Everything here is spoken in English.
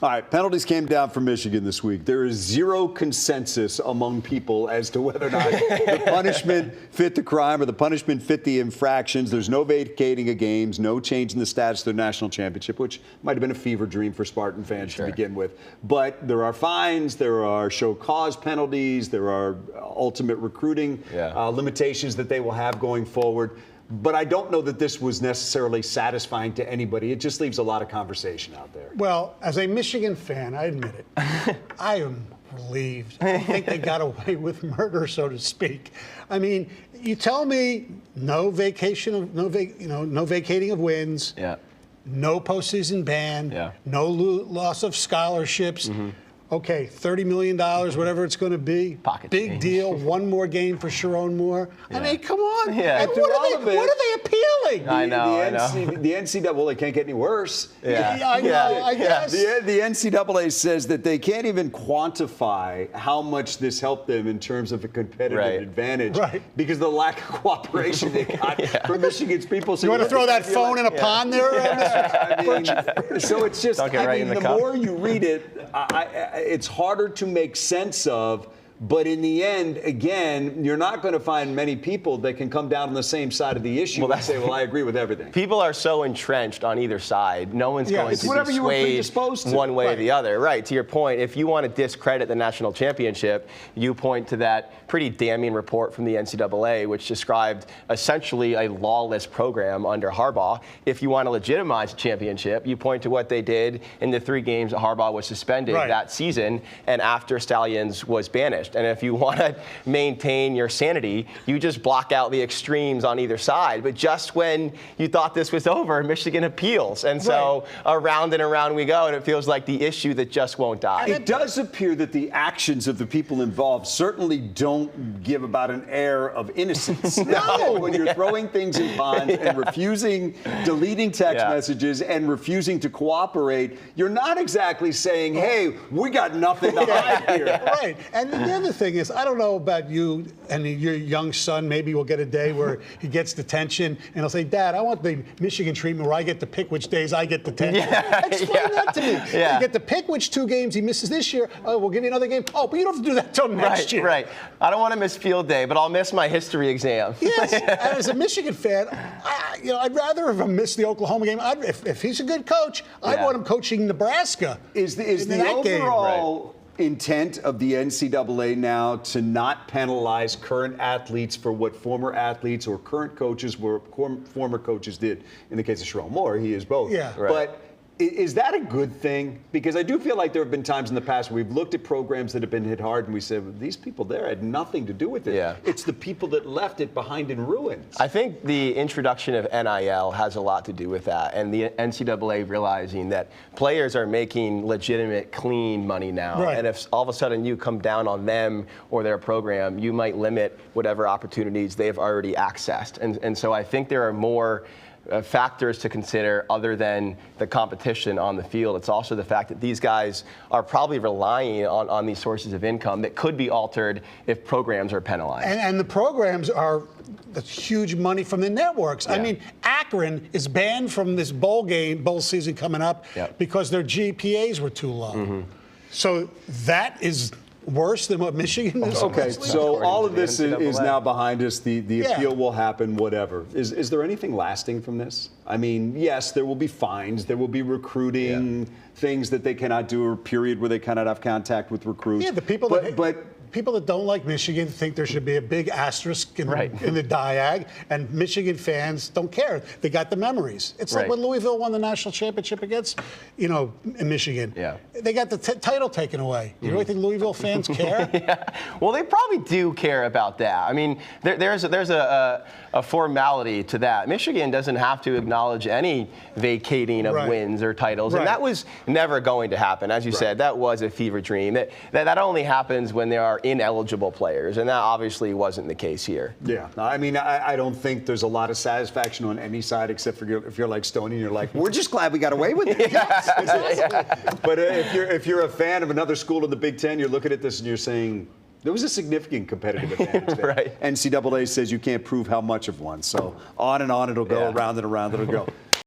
All right, penalties came down for Michigan this week. There is zero consensus among people as to whether or not the punishment fit the crime or the punishment fit the infractions. There's no vacating of games, no change in the status of the national championship, which might have been a fever dream for Spartan fans to begin with. But there are fines, there are show cause penalties, there are ultimate recruiting limitations that they will have going forward. But I don't know that this was necessarily satisfying to anybody. It just leaves a lot of conversation out there. Well, as a Michigan fan, I admit it, I am relieved. I think they got away with murder, so to speak. I mean, you tell me no vacating of wins, no postseason ban, no loss of scholarships. Okay, $30 million, whatever it's going to be. Pocket big change. Deal. One more game for Sharon Moore. I mean, come on. And what are they appealing? I know. The NCAA, well, it can't get any worse. I know, I guess. The NCAA says that they can't even quantify how much this helped them in terms of a competitive advantage because of the lack of cooperation they got from Michigan's people. So you want to throw that phone in a pond there? So it's just, the more you read it, it's harder to make sense of. But in the end, again, you're not going to find many people that can come down on the same side of the issue and say, well, I agree with everything. People are so entrenched on either side. No one's going to be swayed one way or the other. Right, to your point, if you want to discredit the national championship, you point to that pretty damning report from the NCAA, which described essentially a lawless program under Harbaugh. If you want to legitimize the championship, you point to what they did in the 3 games that Harbaugh was suspended that season and after Stallions was banished. And if you want to maintain your sanity, you just block out the extremes on either side. But just when you thought this was over, Michigan appeals. And so around and around we go, and it feels like the issue that just won't die. It does appear that the actions of the people involved certainly don't give about an air of innocence. No! When you're throwing things in ponds and refusing, deleting text messages and refusing to cooperate, you're not exactly saying, hey, we got nothing to hide here. Right. And the other thing is, I don't know about you and your young son. Maybe we'll get a day where he gets detention and he'll say, Dad, I want the Michigan treatment where I get to pick which days I get detention. Explain that to me. You get to pick which 2 games he misses this year. Oh, we'll give you another game. Oh, but you don't have to do that till next year. Right. I don't want to miss field day, but I'll miss my history exam. Yes. And as a Michigan fan, I'd rather have him miss the Oklahoma game. If he's a good coach, I'd want him coaching Nebraska. Is the overall intent of the NCAA now to not penalize current athletes for what former athletes or current coaches were former coaches did? In the case of Sharon Moore, he is both. But is that a good thing? Because I do feel like there have been times in the past where we've looked at programs that have been hit hard and we said, well, these people there had nothing to do with it. It's the people that left it behind in ruins. I think the introduction of NIL has a lot to do with that, and the NCAA realizing that players are making legitimate, clean money now. And if all of a sudden you come down on them or their program, you might limit whatever opportunities they've already accessed. And so I think there are more factors to consider other than the competition on the field. It's also the fact that these guys are probably relying on these sources of income that could be altered if programs are penalized. And the programs are huge money from the networks. I mean, Akron is banned from this bowl season coming up because their GPAs were too low. So that is worse than what Michigan is. Okay, so all of this is now behind us. The appeal will happen, whatever. Is there anything lasting from this? I mean, yes, there will be fines. There will be recruiting things that they cannot do, or a period where they cannot have contact with recruits. Yeah, the people people that don't like Michigan think there should be a big asterisk in the diag, and Michigan fans don't care. They got the memories. It's like when Louisville won the national championship against, in Michigan. They got the title taken away. You really think Louisville fans care? Well, they probably do care about that. I mean, there's a formality to that. Michigan doesn't have to acknowledge any vacating of wins or titles, and that was never going to happen. As you said, that was a fever dream. That only happens when there are ineligible players, and that obviously wasn't the case here. Yeah, I mean, I don't think there's a lot of satisfaction on any side, except for if you're like Stoney and you're like, we're just glad we got away with it. But if you're a fan of another school in the Big Ten, you're looking at this and you're saying, there was a significant competitive advantage there. NCAA says you can't prove how much of one. So on and on it'll go, around and around it'll go.